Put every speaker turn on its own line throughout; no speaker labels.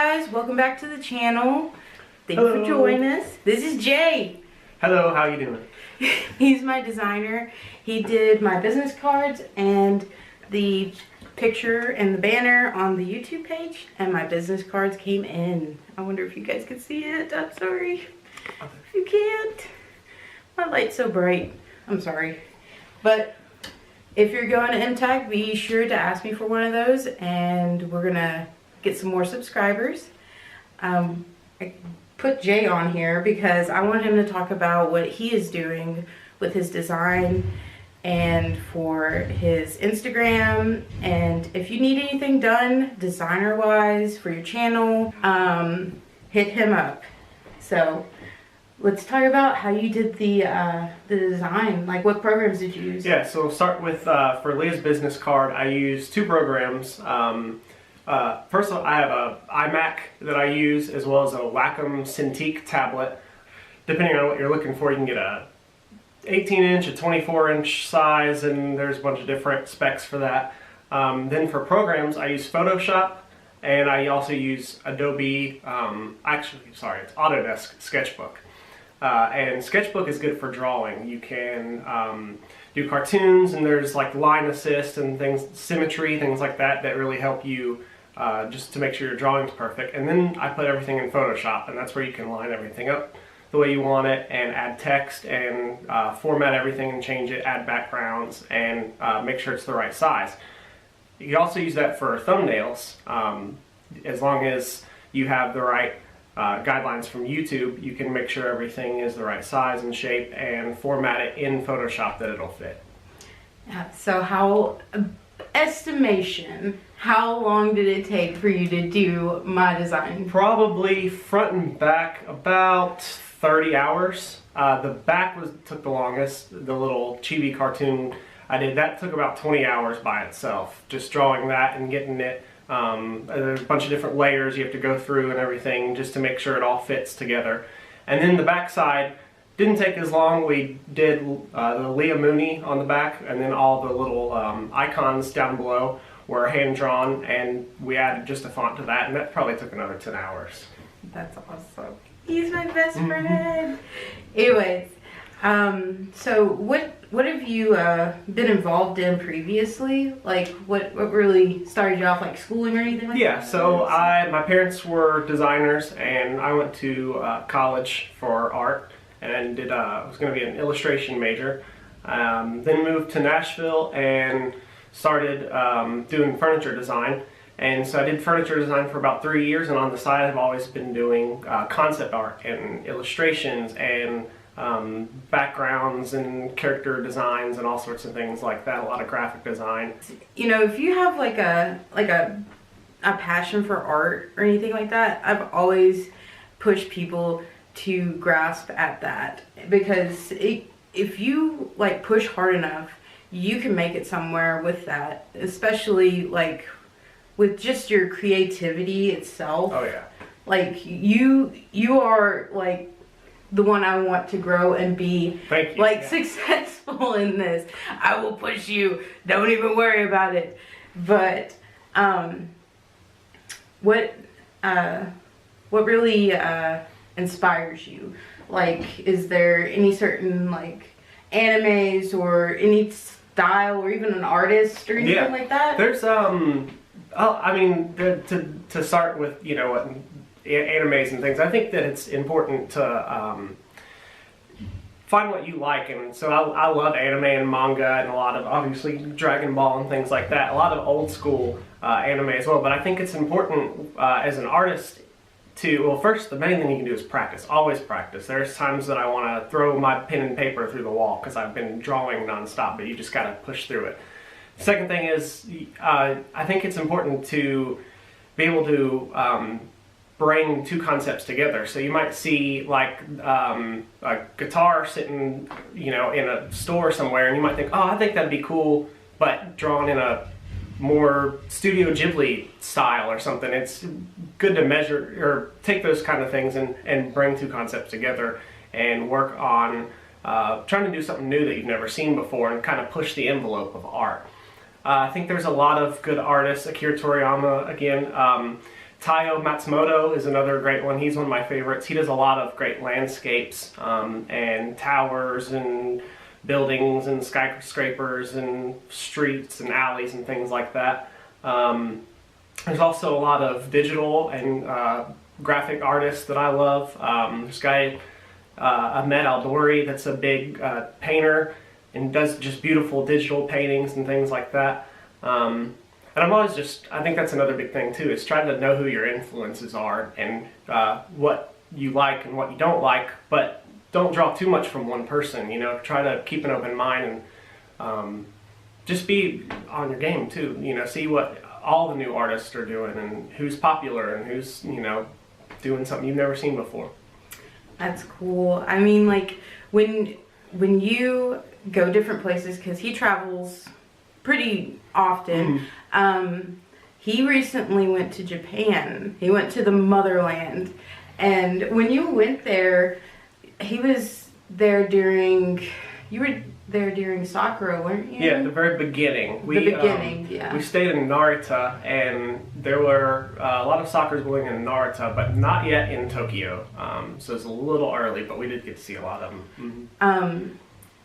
guys, welcome back to the channel. Thank you
Hello.
for joining us. This is Jay.
Hello, how you doing?
He's my designer. He did my business cards and the picture and the banner on the YouTube page, and my business cards came in. I wonder if you guys can see it. I'm sorry if you can't. My light's so bright. I'm sorry. But if you're going to MTAG, be sure to ask me for one of those, and we're gonna get some more subscribers. I put Jay on here because I want him to talk about what he is doing with his design and for his Instagram, and if you need anything done designer wise for your channel, hit him up. So let's talk about how you did the design. Like, what programs did you use?
Yeah, so we'll start with, for Leah's business card, I use two programs. First of all, I have a iMac that I use, as well as a Wacom Cintiq tablet. Depending on what you're looking for, you can get a 18-inch, a 24-inch size, and there's a bunch of different specs for that. Then for programs, I use Photoshop, and I also use Adobe, it's Autodesk Sketchbook. And Sketchbook is good for drawing. You can do cartoons, and there's like line assist and things, symmetry, things like that really help you just to make sure your drawing's perfect. And then I put everything in Photoshop, and that's where you can line everything up the way you want it and add text and format everything and change it, add backgrounds, and make sure it's the right size. You can also use that for thumbnails. As long as you have the right guidelines from YouTube, you can make sure everything is the right size and shape and format it in Photoshop that it'll fit.
So how long did it take for you to do my design?
Probably front and back about 30 hours. The back took the longest. The little chibi cartoon I did, that took about 20 hours by itself. Just drawing that and getting it. There's a bunch of different layers you have to go through and everything just to make sure it all fits together. And then the back side didn't take as long. We did the Leah Mooney on the back, and then all the little icons down below were hand drawn, and we added just a font to that, and that probably took another 10 hours.
That's awesome. He's my best friend. Anyways, so what have you been involved in previously? Like, what really started you off, like schooling or anything like that?
Yeah, so my parents were designers, and I went to college for art and was going to be an illustration major. Then moved to Nashville and started doing furniture design. And so I did furniture design for about 3 years, and on the side I've always been doing concept art and illustrations and backgrounds and character designs and all sorts of things like that. A lot of graphic design.
You know, if you have like a passion for art or anything like that, I've always pushed people to grasp at that, because if you like push hard enough, you can make it somewhere with that, especially like with just your creativity itself.
Oh yeah.
Like you are like the one I want to grow and be like successful in this. I will push you. Don't even worry about it. But what really inspires you? Like, is there any certain like animes or any style or even an artist or anything like that?
There's I mean, to start with, you know, animes and things, I think that it's important to find what you like. And so I love anime and manga and a lot of, obviously, Dragon Ball and things like that. A lot of old school anime as well. But I think it's important as an artist to, well, first, the main thing you can do is practice. Always practice. There's times that I want to throw my pen and paper through the wall because I've been drawing nonstop, but you just got to push through it. Second thing is, I think it's important to be able to bring two concepts together. So you might see like a guitar sitting, you know, in a store somewhere, and you might think, oh, I think that'd be cool, but drawn in a more Studio Ghibli style or something. It's good to measure or take those kind of things and bring two concepts together and work on trying to do something new that you've never seen before and kind of push the envelope of art. I think there's a lot of good artists. Akira Toriyama, again, Taiyo Matsumoto is another great one. He's one of my favorites. He does a lot of great landscapes and towers and buildings and skyscrapers and streets and alleys and things like that. There's also a lot of digital and graphic artists that I love. This guy, Ahmed Aldori, that's a big painter and does just beautiful digital paintings and things like that. And I'm always I think that's another big thing too, is trying to know who your influences are and what you like and what you don't like, but don't draw too much from one person, you know, try to keep an open mind and just be on your game too, you know, see what all the new artists are doing and who's popular and who's, you know, doing something you've never seen before.
That's cool. I mean, like, when you go different places, because he travels pretty often. He recently went to Japan. He went to the motherland. And when you went there, he was there during, you were there during Sakura, weren't you?
Yeah, the very beginning.
Yeah.
We stayed in Narita, and there were a lot of Sakuras blooming in Narita, but not yet in Tokyo. So it's a little early, but we did get to see a lot of them.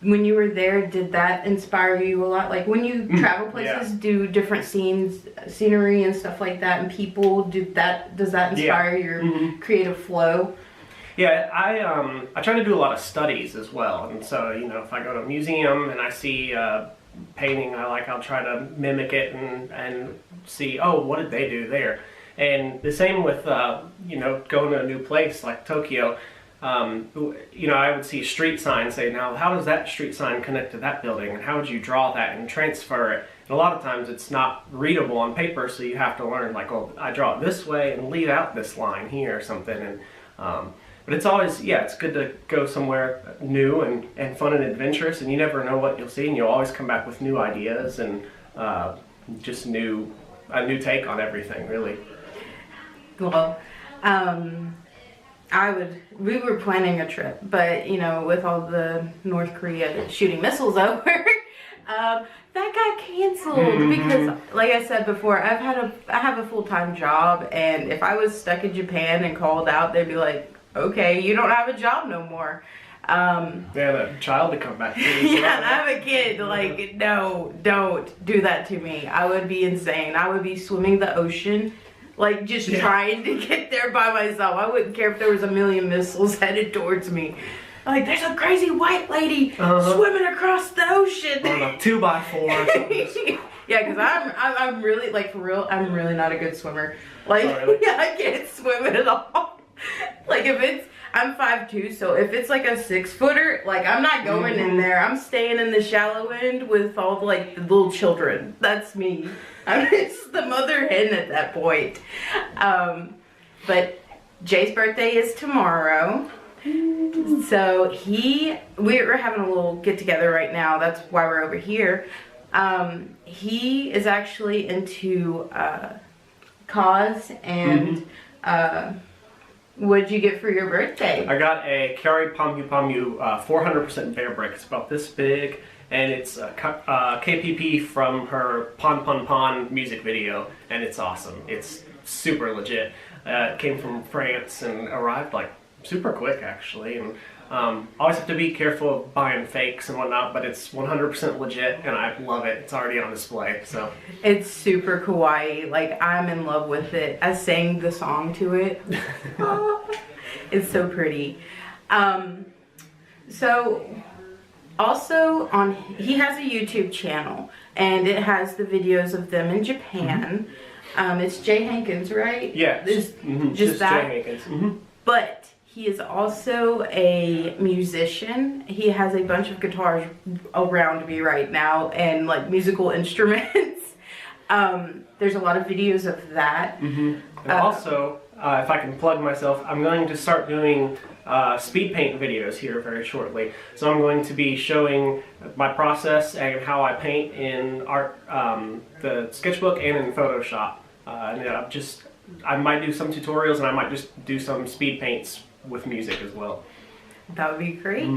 When you were there, did that inspire you a lot? Like when you travel places, do different scenery and stuff like that, and people, does that inspire your creative flow?
Yeah, I try to do a lot of studies as well, and so, you know, if I go to a museum and I see a painting I like, I'll try to mimic it and see, oh, what did they do there? And the same with, you know, going to a new place like Tokyo. You know, I would see a street sign, say, now how does that street sign connect to that building, and how would you draw that and transfer it? And a lot of times it's not readable on paper, so you have to learn, like, oh, I draw it this way and leave out this line here or something. And but it's always, yeah, it's good to go somewhere new and fun and adventurous, and you never know what you'll see, and you'll always come back with new ideas and just a new take on everything, really.
Well, we were planning a trip, but, you know, with all the North Korea shooting missiles over, that got canceled because, like I said before, I have a full-time job, and if I was stuck in Japan and called out, they'd be like, okay, you don't have a job no more.
Yeah, a child to come back to.
Yeah, and I have a kid. Like, no, don't do that to me. I would be insane. I would be swimming the ocean, like, just trying to get there by myself. I wouldn't care if there was a million missiles headed towards me. Like, there's a crazy white lady swimming across the ocean.
On a 2x4.
Yeah, because I'm really, like, for real, I'm really not a good swimmer. Like, I can't swim at all. Like, I'm 5'2", so if it's like a 6-footer, like, I'm not going in there. I'm staying in the shallow end with all the, like, the little children. That's me. I'm just the mother hen at that point. But Jay's birthday is tomorrow. So we're having a little get together right now. That's why we're over here. He is actually into cause and what'd you get for your birthday?
I got a Kari Pamu Pamu 400% bear brick. It's about this big, and it's KPP from her Pon Pon Pon music video, and it's awesome. It's super legit. It came from France and arrived like super quick, actually. And always have to be careful of buying fakes and whatnot, but it's 100% legit, and I love it. It's already on display, so.
It's super kawaii. Like, I'm in love with it. I sang the song to it. It's so pretty. So, also he has a YouTube channel, and it has the videos of them in Japan. It's Jay Hankins, right?
Yeah,
just that.
Jay Hankins.
But he is also a musician. He has a bunch of guitars around me right now and, like, musical instruments. There's a lot of videos of that.
And also, if I can plug myself, I'm going to start doing speed paint videos here very shortly. So I'm going to be showing my process and how I paint in the sketchbook and in Photoshop. And I might do some tutorials, and I might just do some speed paints with music as well.
That would be great.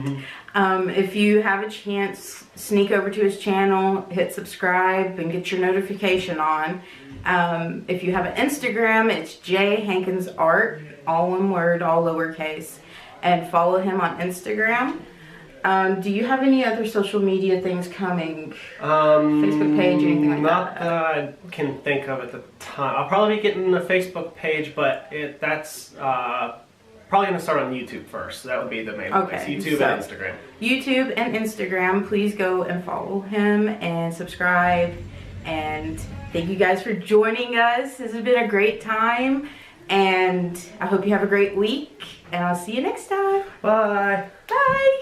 If you have a chance, sneak over to his channel, hit subscribe, and get your notification on. If you have an Instagram, it's J Hankins Art, all one word, all lowercase, and follow him on Instagram. Do you have any other social media things coming? Facebook page, anything like
not
that?
that I can think of at the time. I'll probably be getting a Facebook page, but that's probably going to start on YouTube first. That would be the main place. YouTube and Instagram.
YouTube and Instagram, please go and follow him and subscribe. And thank you guys for joining us. This has been a great time. And I hope you have a great week. And I'll see you next time.
Bye.
Bye.